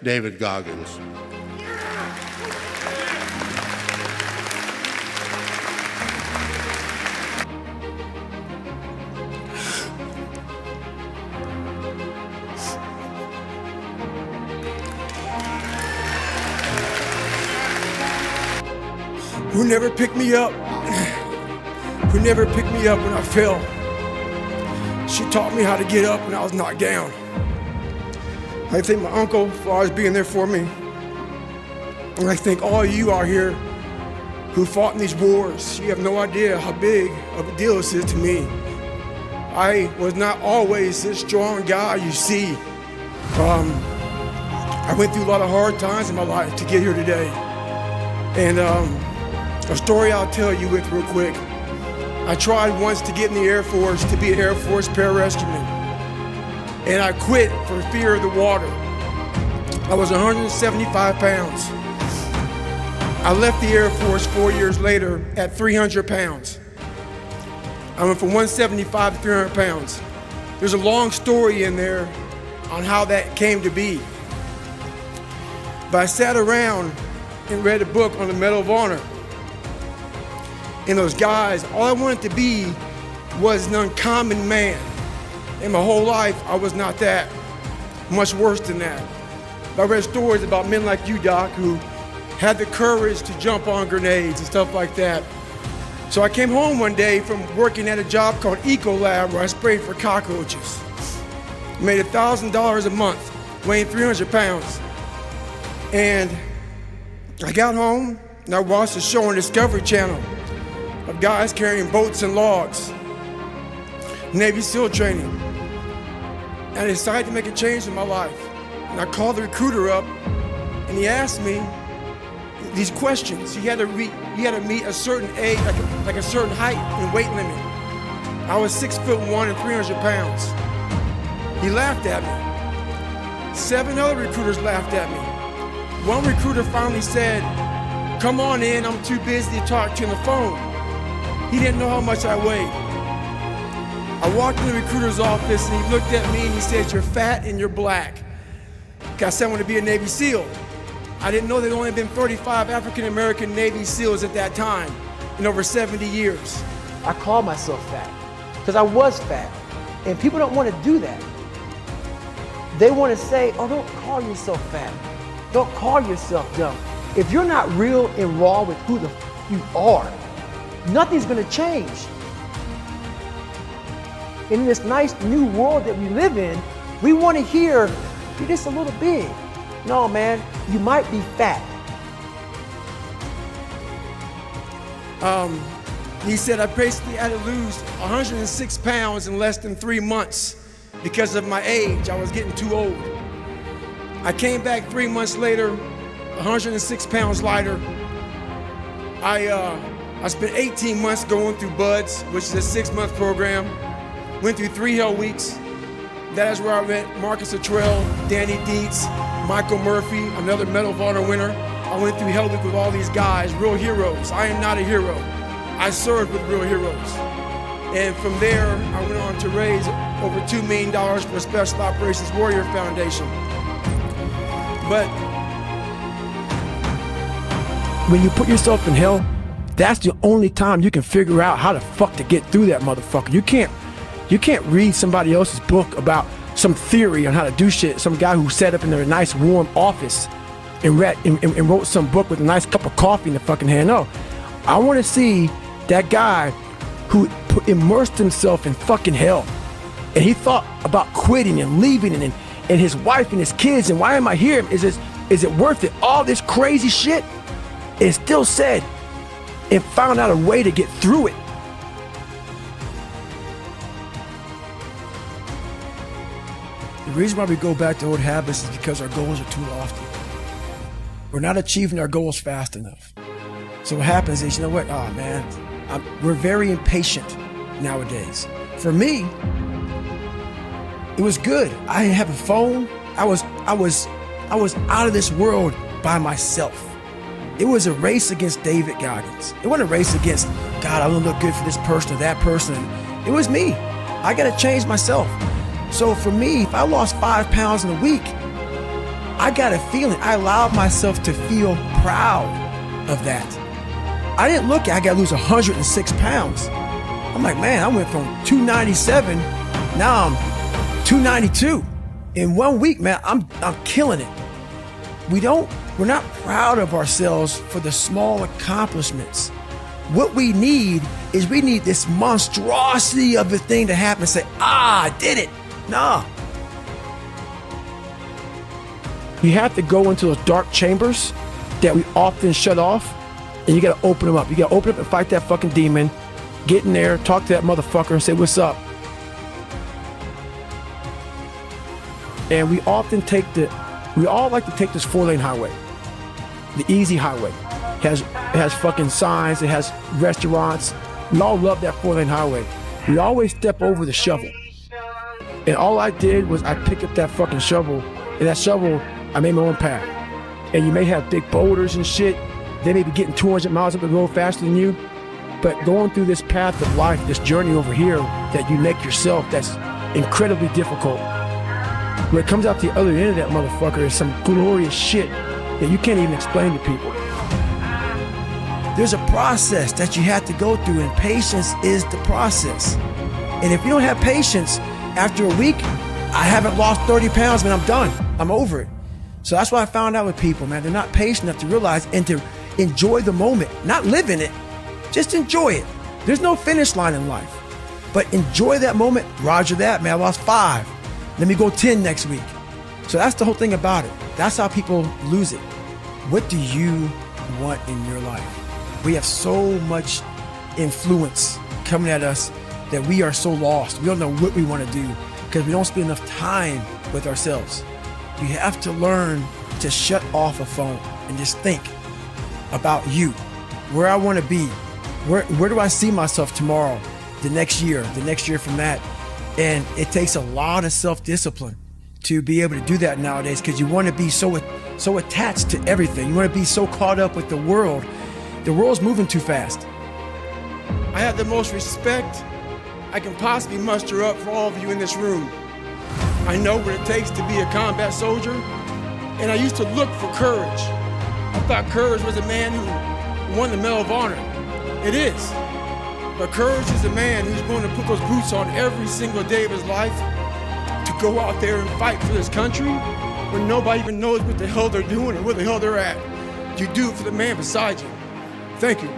David Goggins. Who never picked me up, who never picked me up when I fell. She taught me how to get up when I was knocked down. I thank my uncle for always being there for me. And I thank all of you out here who fought in these wars. You have no idea how big of a deal this is to me. I was not always this strong guy you see. I went through a lot of hard times in my life to get here today. And a story I'll tell you with real quick. I tried once to get in the Air Force to be an Air Force pararescueman. And I quit for fear of the water. I was 175 pounds. I left the Air Force 4 years later at 300 pounds. I went from 175 to 300 pounds. There's a long story in there on how that came to be. But I sat around and read a book on the Medal of Honor. And those guys, all I wanted to be was an uncommon man. In my whole life, I was not that. Much worse than that. I read stories about men like you, Doc, who had the courage to jump on grenades and stuff like that. So I came home one day from working at a job called Ecolab where I sprayed for cockroaches. Made $1,000 a month, weighing 300 pounds. And I got home and I watched a show on Discovery Channel of guys carrying boats and logs, Navy SEAL training. And I decided to make a change in my life. And I called the recruiter up and he asked me these questions. He had to meet a certain age, like a certain height and weight limit. I was 6'1" and 300 pounds. He laughed at me. 7 other recruiters laughed at me. One recruiter finally said, "Come on in, I'm too busy to talk to you on the phone." He didn't know how much I weighed. I walked in the recruiter's office and he looked at me and he said, "You're fat and you're black." I said I want to be a Navy SEAL. I didn't know there'd only been 35 African-American Navy SEALs at that time in over 70 years. I call myself fat because I was fat. And people don't want to do that. They want to say, "Oh, don't call yourself fat. Don't call yourself dumb." If you're not real and raw with who the you are, nothing's going to change. In this nice new world that we live in, we want to hear, "You're just a little big." No, man, you might be fat. He said I basically had to lose 106 pounds in less than 3 months because of my age. I was getting too old. I came back 3 months later, 106 pounds lighter. I spent 18 months going through BUDS, which is a 6-month program. Went through 3 hell weeks. That is where I met Marcus Luttrell, Danny Dietz, Michael Murphy, another Medal of Honor winner. I went through hell week with all these guys, real heroes. I am not a hero. I served with real heroes. And from there, I went on to raise over $2 million for the Special Operations Warrior Foundation. But When you put yourself in hell, that's the only time you can figure out how the fuck to get through that motherfucker. You can't read somebody else's book about some theory on how to do shit. Some guy who sat up in a nice warm office and wrote some book with a nice cup of coffee in the fucking hand. No, I want to see that guy who immersed himself in fucking hell. And he thought about quitting and leaving and his wife and his kids. And why am I here? Is it worth it? All this crazy shit. And still said and found out a way to get through it. The reason why we go back to old habits is because our goals are too lofty. We're not achieving our goals fast enough. So what happens is, you know what? Oh man, we're very impatient nowadays. For me, it was good. I didn't have a phone. I was out of this world by myself. It was a race against David Goggins. It wasn't a race against, God, I don't look good for this person or that person. It was me. I got to change myself. So for me, if I lost 5 pounds in a week, I got a feeling. I allowed myself to feel proud of that. I didn't look at, I gotta lose 106 pounds. I'm like, man, I went from 297, now I'm 292. In 1 week, man, I'm killing it. We're not proud of ourselves for the small accomplishments. What we need is we need this monstrosity of a thing to happen and say, I did it. Nah. You have to go into those dark chambers that we often shut off, and you gotta open them up. You gotta open up and fight that fucking demon, get in there, talk to that motherfucker and say, what's up? And we all like to take this 4-lane highway, the easy highway. It has fucking signs, it has restaurants. We all love that 4-lane highway. We always step over the shovel. And all I did was I picked up that fucking shovel, and that shovel, I made my own path. And you may have big boulders and shit. They may be getting 200 miles up the road faster than you. But going through this path of life, this journey over here that you make yourself, that's incredibly difficult. When it comes out the other end of that motherfucker, is some glorious shit that you can't even explain to people. There's a process that you have to go through, and patience is the process. And if you don't have patience, after a week, I haven't lost 30 pounds, man, I'm done. I'm over it. So that's what I found out with people, man. They're not patient enough to realize and to enjoy the moment, not live in it, just enjoy it. There's no finish line in life, but enjoy that moment. Roger that, man, I lost 5. Let me go 10 next week. So that's the whole thing about it. That's how people lose it. What do you want in your life? We have so much influence coming at us that we are so lost. We don't know what we want to do because we don't spend enough time with ourselves. You have to learn to shut off a phone and just think about you, where I want to be, where do I see myself tomorrow, the next year from that. And it takes a lot of self-discipline to be able to do that nowadays, because you want to be so attached to everything. You want to be so caught up with the world. The world's moving too fast. I have the most respect I can possibly muster up for all of you in this room. I know what it takes to be a combat soldier, and I used to look for courage. I thought courage was a man who won the Medal of Honor. It is. But courage is a man who's going to put those boots on every single day of his life to go out there and fight for this country when nobody even knows what the hell they're doing or where the hell they're at. You do it for the man beside you. Thank you.